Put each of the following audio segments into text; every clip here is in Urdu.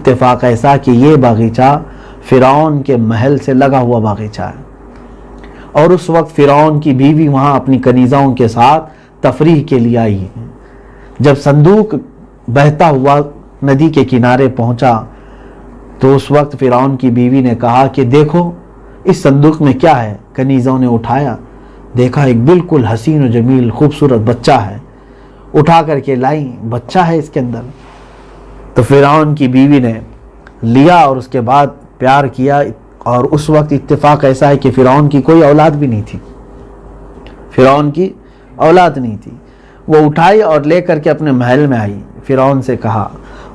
اتفاق ایسا کہ یہ باغیچہ فرعون کے محل سے لگا ہوا باغیچہ ہے، اور اس وقت فرعون کی بیوی وہاں اپنی کنیزاؤں کے ساتھ تفریح کے لیے آئی۔ جب صندوق بہتا ہوا ندی کے کنارے پہنچا تو اس وقت فرعون کی بیوی نے کہا کہ دیکھو اس صندوق میں کیا ہے۔ کنیزوں نے اٹھایا، دیکھا ایک بالکل حسین و جمیل خوبصورت بچہ ہے، اٹھا کر کے لائی، بچہ ہے اس کے اندر۔ تو فرعون کی بیوی نے لیا اور اس کے بعد پیار کیا، اور اس وقت اتفاق ایسا ہے کہ فرعون کی کوئی اولاد بھی نہیں تھی، فرعون کی اولاد نہیں تھی۔ وہ اٹھائی اور لے کر کے اپنے محل میں آئی، فرعون سے کہا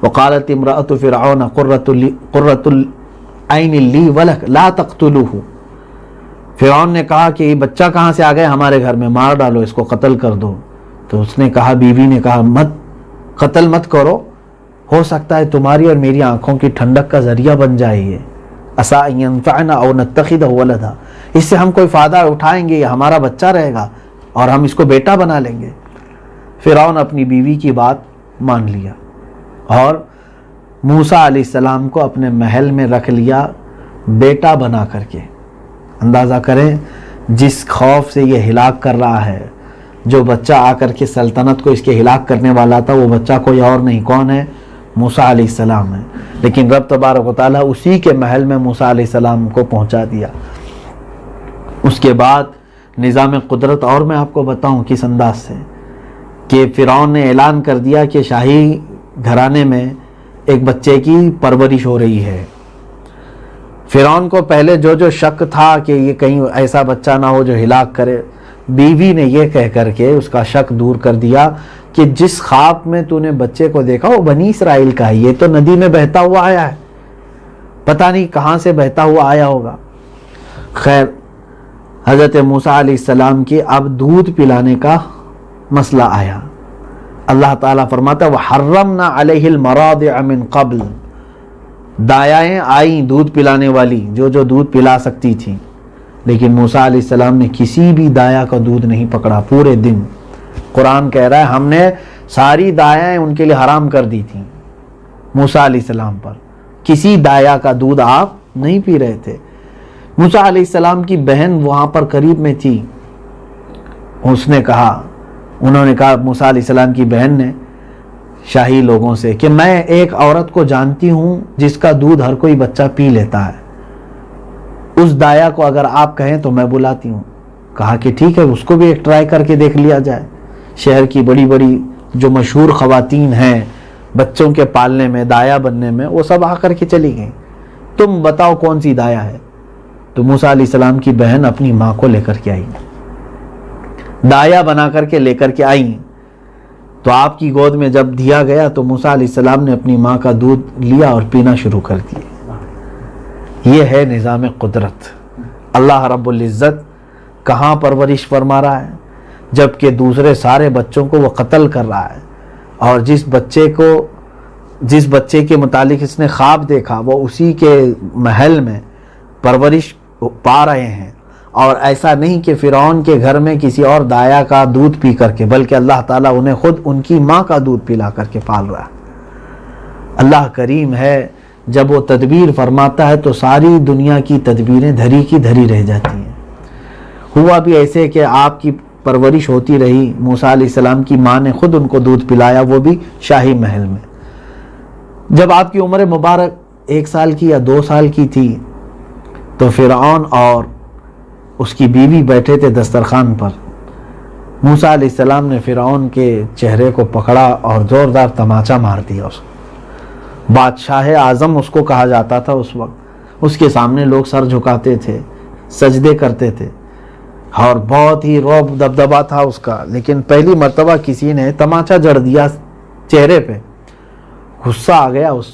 وقالت امرأۃ فرعون قرۃ العین لی ولک لا تقتلوہ۔ فرعون نے کہا کہ یہ بچہ کہاں سے آ گیا ہمارے گھر میں، مار ڈالو اس کو، قتل کر دو۔ تو اس نے کہا، بیوی نے کہا مت قتل مت کرو، ہو سکتا ہے تمہاری اور میری آنکھوں کی ٹھنڈک کا ذریعہ بن جائے یہ، عسیٰ ان ینفعنا او نتخذہ ولدا، اس سے ہم کوئی فائدہ اٹھائیں گے، یہ ہمارا بچہ رہے گا اور ہم اس کو بیٹا بنا لیں گے۔ فرعون اپنی بیوی کی بات مان لیا اور موسیٰ علیہ السلام کو اپنے محل میں رکھ لیا بیٹا بنا کر کے۔ اندازہ کریں جس خوف سے یہ ہلاک کر رہا ہے، جو بچہ آ کر کے سلطنت کو اس کے ہلاک کرنے والا تھا، وہ بچہ کوئی اور نہیں، کون ہے؟ موسیٰ علیہ السلام ہے۔ لیکن رب تبارک و تعالیٰ اسی کے محل میں موسیٰ علیہ السلام کو پہنچا دیا۔ اس کے بعد نظام قدرت اور میں آپ کو بتاؤں کس انداز سے، کہ فرعون نے اعلان کر دیا کہ شاہی گھرانے میں ایک بچے کی پرورش ہو رہی ہے۔ فرعون کو پہلے جو شک تھا کہ یہ کہیں ایسا بچہ نہ ہو جو ہلاک کرے، بیوی نے یہ کہہ کر کے اس کا شک دور کر دیا کہ جس خواب میں تو نے بچے کو دیکھا وہ بنی اسرائیل کا ہے، یہ تو ندی میں بہتا ہوا آیا ہے، پتہ نہیں کہاں سے بہتا ہوا آیا ہوگا۔ خیر، حضرت موسیٰ علیہ السلام کی اب دودھ پلانے کا مسئلہ آیا۔ اللہ تعالیٰ فرماتا ہے وَحَرَّمْنَا عَلَيْهِ الْمَرَاضِعَ مِن قَبْلِ، دایائیں آئیں دودھ پلانے والی جو دودھ پلا سکتی تھیں، لیکن موسیٰ علیہ السلام نے کسی بھی دایا کا دودھ نہیں پکڑا پورے دن۔ قرآن کہہ رہا ہے ہم نے ساری دایائیں ان کے لیے حرام کر دی تھیں موسیٰ علیہ السلام پر، کسی دایا کا دودھ آپ نہیں پی رہے تھے۔ موسیٰ علیہ السلام کی بہن وہاں پر قریب میں تھی، انہوں نے کہا موسیٰ علیہ السلام کی بہن نے شاہی لوگوں سے کہ میں ایک عورت کو جانتی ہوں جس کا دودھ ہر کوئی بچہ پی لیتا ہے، اس دایا کو اگر آپ کہیں تو میں بلاتی ہوں۔ کہا کہ ٹھیک ہے، اس کو بھی ایک ٹرائی کر کے دیکھ لیا جائے۔ شہر کی بڑی بڑی جو مشہور خواتین ہیں بچوں کے پالنے میں، دایا بننے میں، وہ سب آ کر کے چلی گئیں، تم بتاؤ کون سی دایا ہے۔ تو موسیٰ علیہ السلام کی بہن اپنی ماں کو لے کر کے آئی، دایا بنا کر کے لے کر کے آئیں۔ تو آپ کی گود میں جب دیا گیا تو موسیٰ علیہ السلام نے اپنی ماں کا دودھ لیا اور پینا شروع کر دیا۔ یہ ہے نظام قدرت۔ اللہ رب العزت کہاں پرورش فرما رہا ہے، جبکہ دوسرے سارے بچوں کو وہ قتل کر رہا ہے، اور جس بچے کے متعلق اس نے خواب دیکھا وہ اسی کے محل میں پرورش پا رہے ہیں۔ اور ایسا نہیں کہ فرعون کے گھر میں کسی اور دایا کا دودھ پی کر کے، بلکہ اللہ تعالیٰ انہیں خود ان کی ماں کا دودھ پلا کر کے پال رہا ہے۔ اللہ کریم ہے، جب وہ تدبیر فرماتا ہے تو ساری دنیا کی تدبیریں دھری کی دھری رہ جاتی ہیں۔ ہوا بھی ایسے کہ آپ کی پرورش ہوتی رہی، موسیٰ علیہ السلام کی ماں نے خود ان کو دودھ پلایا، وہ بھی شاہی محل میں۔ جب آپ کی عمر مبارک 1 سال کی یا 2 سال کی تھی تو فرعون اور اس کی بیوی بیٹھے تھے دسترخوان پر۔ موسیٰ علیہ السلام نے فرعون کے چہرے کو پکڑا اور زوردار تماچا مار دیا اس کو۔ بادشاہ اعظم اس کو کہا جاتا تھا اس وقت، اس کے سامنے لوگ سر جھکاتے تھے، سجدے کرتے تھے، اور بہت ہی رعب دبدبا تھا اس کا۔ لیکن پہلی مرتبہ کسی نے تماچا جڑ دیا چہرے پہ، غصہ آ گیا اس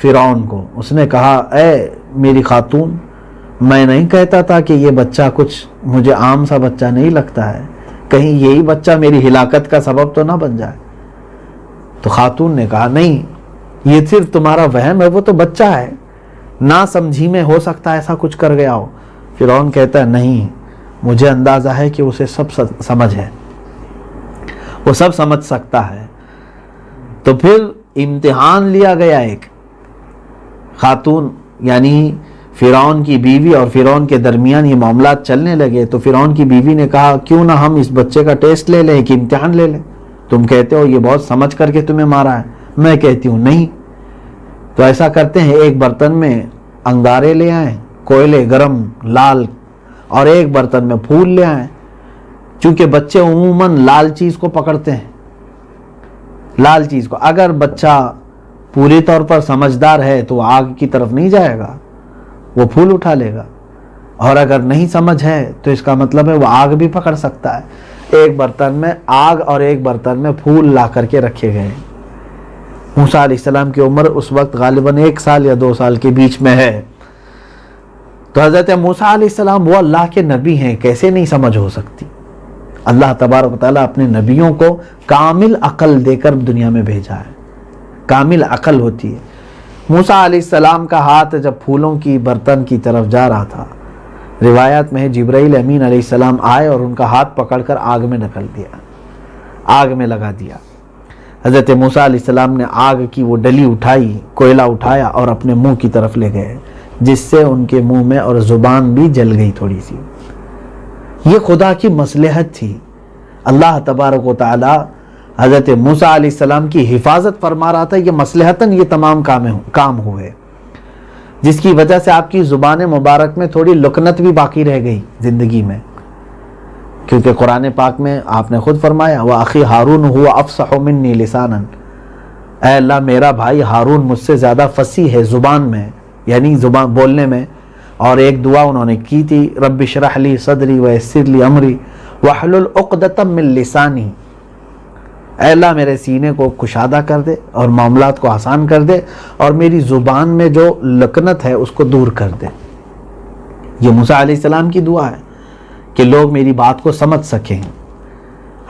فرعون کو۔ اس نے کہا اے میری خاتون، میں نہیں کہتا تھا کہ یہ بچہ کچھ مجھے عام سا بچہ نہیں لگتا ہے، کہیں یہی بچہ میری ہلاکت کا سبب تو نہ بن جائے۔ تو خاتون نے کہا نہیں، یہ صرف تمہارا وہم ہے، وہ تو بچہ ہے، نہ سمجھی میں ہو سکتا ہے ایسا کچھ کر گیا ہو۔ فرعون کہتا ہے نہیں، مجھے اندازہ ہے کہ اسے سب سمجھ ہے، وہ سب سمجھ سکتا ہے۔ تو پھر امتحان لیا گیا ایک خاتون یعنی فرعون کی بیوی اور فرعون کے درمیان یہ معاملات چلنے لگے تو فرعون کی بیوی نے کہا کیوں نہ ہم اس بچے کا ٹیسٹ لے لیں، کہ امتحان لے لیں، تم کہتے ہو یہ بہت سمجھ کر کے تمہیں مارا ہے، میں کہتی ہوں نہیں۔ تو ایسا کرتے ہیں، ایک برتن میں انگارے لے آئیں، کوئلے گرم لال، اور ایک برتن میں پھول لے آئیں، چونکہ بچے عموماً لال چیز کو پکڑتے ہیں، لال چیز کو۔ اگر بچہ پوری طور پر سمجھدار ہے تو وہ آگ کی طرف نہیں جائے گا، وہ پھول اٹھا لے گا، اور اگر نہیں سمجھ ہے تو اس کا مطلب ہے وہ آگ بھی پکڑ سکتا ہے۔ ایک برتن میں آگ اور ایک برتن میں پھول لا کر کے رکھے گئے۔ موسیٰ علیہ السلام کی عمر اس وقت غالباً 1 سال یا 2 سال کے بیچ میں ہے۔ تو حضرت موسیٰ علیہ السلام وہ اللہ کے نبی ہیں، کیسے نہیں سمجھ ہو سکتی؟ اللہ تبارک و تعالیٰ اپنے نبیوں کو کامل عقل دے کر دنیا میں بھیجا ہے، کامل عقل ہوتی ہے۔ موسیٰ علیہ السلام کا ہاتھ جب پھولوں کی برتن کی طرف جا رہا تھا، روایت میں ہے جبرائیل امین علیہ السلام آئے اور ان کا ہاتھ پکڑ کر آگ میں ڈھکیل دیا، آگ میں لگا دیا۔ حضرت موسیٰ علیہ السلام نے آگ کی وہ ڈلی اٹھائی، کوئلہ اٹھایا اور اپنے منہ کی طرف لے گئے، جس سے ان کے منہ میں اور زبان بھی جل گئی تھوڑی سی۔ یہ خدا کی مصلحت تھی۔ اللہ تبارک و تعالی حضرت موسیٰ علیہ السلام کی حفاظت فرما رہا تھا، یہ مصلحتاً یہ تمام کام ہوئے، جس کی وجہ سے آپ کی زبان مبارک میں تھوڑی لکنت بھی باقی رہ گئی زندگی میں، کیونکہ قرآن پاک میں آپ نے خود فرمایا وَأَخِي هَارُونُ هُوَ أَفْصَحُ مِنِّي لِسَانًا، اے اللہ میرا بھائی ہارون مجھ سے زیادہ فصیح ہے زبان میں، یعنی زبان بولنے میں۔ اور ایک دعا انہوں نے کی تھی رب اشرح لی صدری ویسر لی امری واحلل عقدۃ من لسانی، اے اللہ میرے سینے کو کشادہ کر دے اور معاملات کو آسان کر دے، اور میری زبان میں جو لکنت ہے اس کو دور کر دے۔ یہ موسیٰ علیہ السلام کی دعا ہے کہ لوگ میری بات کو سمجھ سکیں۔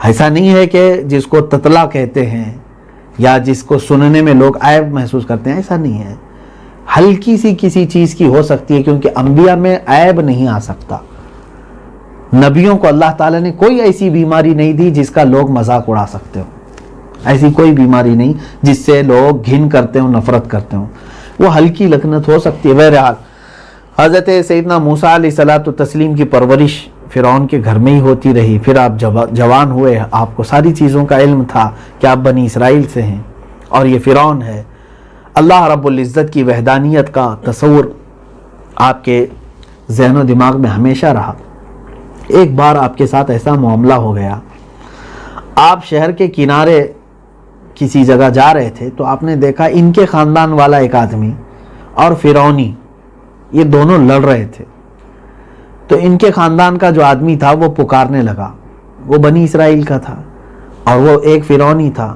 ایسا نہیں ہے کہ جس کو تتلا کہتے ہیں یا جس کو سننے میں لوگ عیب محسوس کرتے ہیں، ایسا نہیں ہے۔ ہلکی سی کسی چیز کی ہو سکتی ہے، کیونکہ انبیاء میں عیب نہیں آ سکتا۔ نبیوں کو اللہ تعالیٰ نے کوئی ایسی بیماری نہیں دی جس کا لوگ مذاق اڑا سکتے ہو، ایسی کوئی بیماری نہیں جس سے لوگ گھن کرتے ہوں، نفرت کرتے ہوں۔ وہ ہلکی لکنت ہو سکتی ہے۔ بہرحال حضرت سیدنا موسیٰ علیہ الصلوۃ والتسلیم کی پرورش فرعون کے گھر میں ہی ہوتی رہی۔ پھر آپ جوان ہوئے، آپ کو ساری چیزوں کا علم تھا کہ آپ بنی اسرائیل سے ہیں اور یہ فرعون ہے۔ اللہ رب العزت کی وحدانیت کا تصور آپ کے ذہن و دماغ میں ہمیشہ رہا۔ ایک بار آپ کے ساتھ ایسا معاملہ ہو گیا، آپ شہر کے کنارے کسی جگہ جا رہے تھے تو آپ نے دیکھا ان کے خاندان والا ایک آدمی اور فرعونی یہ دونوں لڑ رہے تھے۔ تو ان کے خاندان کا جو آدمی تھا وہ پکارنے لگا، وہ بنی اسرائیل کا تھا اور وہ ایک فرعونی تھا۔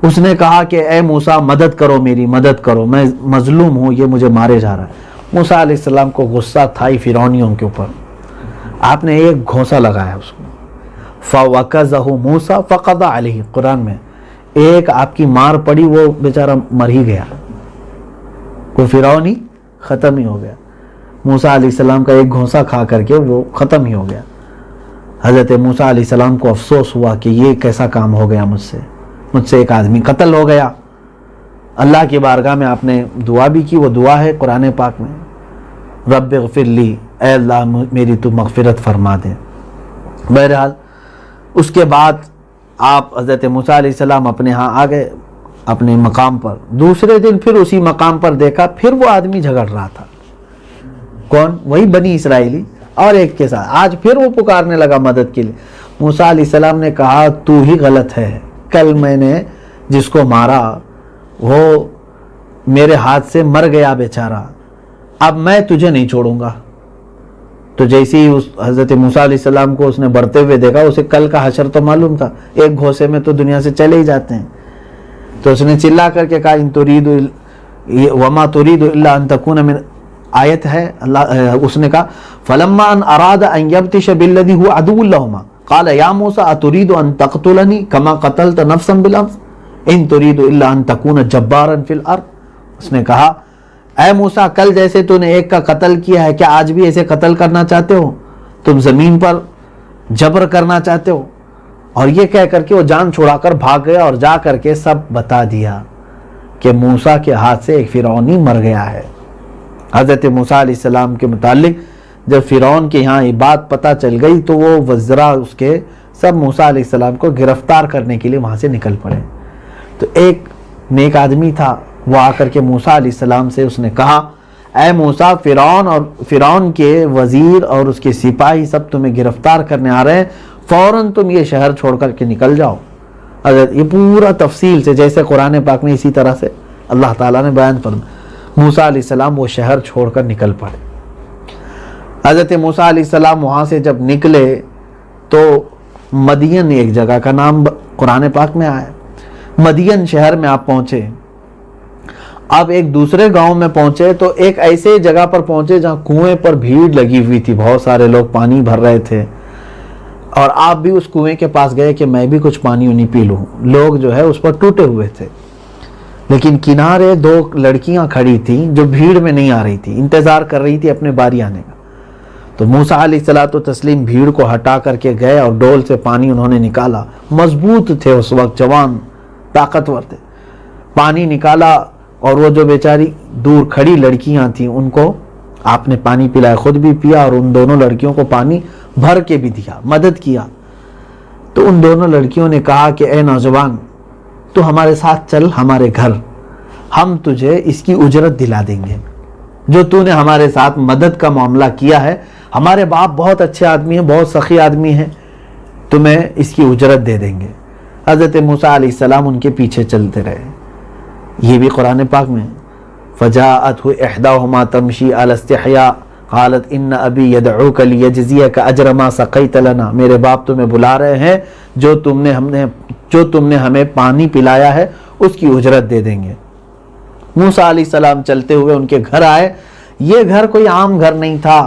اس نے کہا کہ اے موسیٰ مدد کرو، میری مدد کرو، میں مظلوم ہوں، یہ مجھے مارے جا رہا ہے۔ موسیٰ علیہ السلام کو غصہ تھا ہی فرعونیوں کے اوپر۔ آپ نے ایک گھونسا لگایا اس کو، فَوَكَزَهُ مُوسَى فَقَضَى عَلَيْهِ، قرآن میں ایک آپ کی مار پڑی، وہ بیچارہ مر ہی گیا، وہ فرعونی ختم ہی ہو گیا۔ موسیٰ علیہ السلام کا ایک گھونسا کھا کر کے وہ ختم ہی ہو گیا۔ حضرت موسیٰ علیہ السلام کو افسوس ہوا کہ یہ کیسا کام ہو گیا مجھ سے ایک آدمی قتل ہو گیا۔ اللہ کی بارگاہ میں آپ نے دعا بھی کی، وہ دعا ہے قرآن پاک میں، رب اغفر لی، اے اللہ میری تو مغفرت فرما دے۔ بہرحال اس کے بعد آپ حضرت موسیٰ علیہ السلام اپنے ہاں آ گئے اپنے مقام پر۔ دوسرے دن پھر اسی مقام پر دیکھا، پھر وہ آدمی جھگڑ رہا تھا۔ کون؟ وہی بنی اسرائیلی اور ایک کے ساتھ۔ آج پھر وہ پکارنے لگا مدد کے لیے۔ موسیٰ علیہ السلام نے کہا تو ہی غلط ہے، کل میں نے جس کو مارا وہ میرے ہاتھ سے مر گیا بیچارہ، اب میں تجھے نہیں چھوڑوں گا۔ تو جیسے ہی اس حضرت موسیٰ علیہ السلام کو اس نے بڑھتے ہوئے دیکھا، اسے کل کا حشر تو معلوم تھا، ایک گھوسے میں تو دنیا سے چلے ہی جاتے ہیں۔ تو اس نے چلا کر کے کہا ان ترید وما ترید الا ان تکون من، آیت ہے اللہ، اس نے کہا فلما ان اراد ان یبطش بالذی هو عدو لهما قال یا موسیٰ اترید ان تقتلنی کما قتلت نفسا بالامس ان ترید الا ان تکون جبارا فی الارض۔ اس نے کہا اے موسیٰ کل جیسے تو نے ایک کا قتل کیا ہے، کیا آج بھی ایسے قتل کرنا چاہتے ہو؟ تم زمین پر جبر کرنا چاہتے ہو؟ اور یہ کہہ کر کے وہ جان چھڑا کر بھاگ گیا اور جا کر کے سب بتا دیا کہ موسیٰ کے ہاتھ سے ایک فرعونی مر گیا ہے۔ حضرت موسیٰ علیہ السلام کے متعلق جب فرعون کے یہاں یہ بات پتہ چل گئی تو وہ وزراء اس کے سب موسیٰ علیہ السلام کو گرفتار کرنے کے لیے وہاں سے نکل پڑے۔ تو ایک نیک آدمی تھا، وہ آ کر کے موسیٰ علیہ السلام سے اس نے کہا، اے موسیٰ، فرعون کے وزیر اور اس کے سپاہی سب تمہیں گرفتار کرنے آ رہے ہیں، فوراً تم یہ شہر چھوڑ کر کے نکل جاؤ۔ حضرت یہ پورا تفصیل سے جیسے قرآن پاک میں اسی طرح سے اللہ تعالیٰ نے بیان فرمایا۔ موسیٰ علیہ السلام وہ شہر چھوڑ کر نکل پڑے۔ حضرت موسیٰ علیہ السلام وہاں سے جب نکلے تو مدین ایک جگہ کا نام قرآن پاک میں آیا، مدین شہر میں آپ پہنچے۔ اب ایک دوسرے گاؤں میں پہنچے تو ایک ایسے جگہ پر پہنچے جہاں کنویں پر بھیڑ لگی ہوئی تھی، بہت سارے لوگ پانی بھر رہے تھے، اور آپ بھی اس کنویں کے پاس گئے کہ میں بھی کچھ پانی انہیں پی لوں۔ لوگ جو ہے اس پر ٹوٹے ہوئے تھے، لیکن کنارے دو لڑکیاں کھڑی تھیں جو بھیڑ میں نہیں آ رہی تھی، انتظار کر رہی تھی اپنے باری آنے کا۔ تو موسیٰ علیہ السلام بھیڑ کو ہٹا کر کے گئے اور ڈول سے پانی انہوں نے نکالا، مضبوط تھے اس وقت، جوان طاقتور تھے، پانی نکالا، اور وہ جو بیچاری دور کھڑی لڑکیاں تھیں ان کو آپ نے پانی پلایا، خود بھی پیا اور ان دونوں لڑکیوں کو پانی بھر کے بھی دیا، مدد کیا۔ تو ان دونوں لڑکیوں نے کہا کہ اے نوجوان، تو ہمارے ساتھ چل ہمارے گھر، ہم تجھے اس کی اجرت دلا دیں گے جو تو نے ہمارے ساتھ مدد کا معاملہ کیا ہے۔ ہمارے باپ بہت اچھے آدمی ہیں، بہت سخی آدمی ہیں، تمہیں اس کی اجرت دے دیں گے۔ حضرت موسیٰ علیہ السلام ان کے پیچھے چلتے رہے۔ یہ بھی قرآن پاک میں فَجَاءَتْهُ إِحْدَاهُمَا تَمْشِي عَلَى اسْتِحْيَاءٍ قَالَتْ إِنَّ أَبِي يَدْعُوكَ لِيَجْزِيَكَ أَجْرَ مَا سَقَيْتَ لَنَا، میرے باپ تمہیں بلا رہے ہیں، جو تم نے ہمیں پانی پلایا ہے اس کی اجرت دے دیں گے۔ موسیٰ علیہ السلام چلتے ہوئے ان کے گھر آئے۔ یہ گھر کوئی عام گھر نہیں تھا،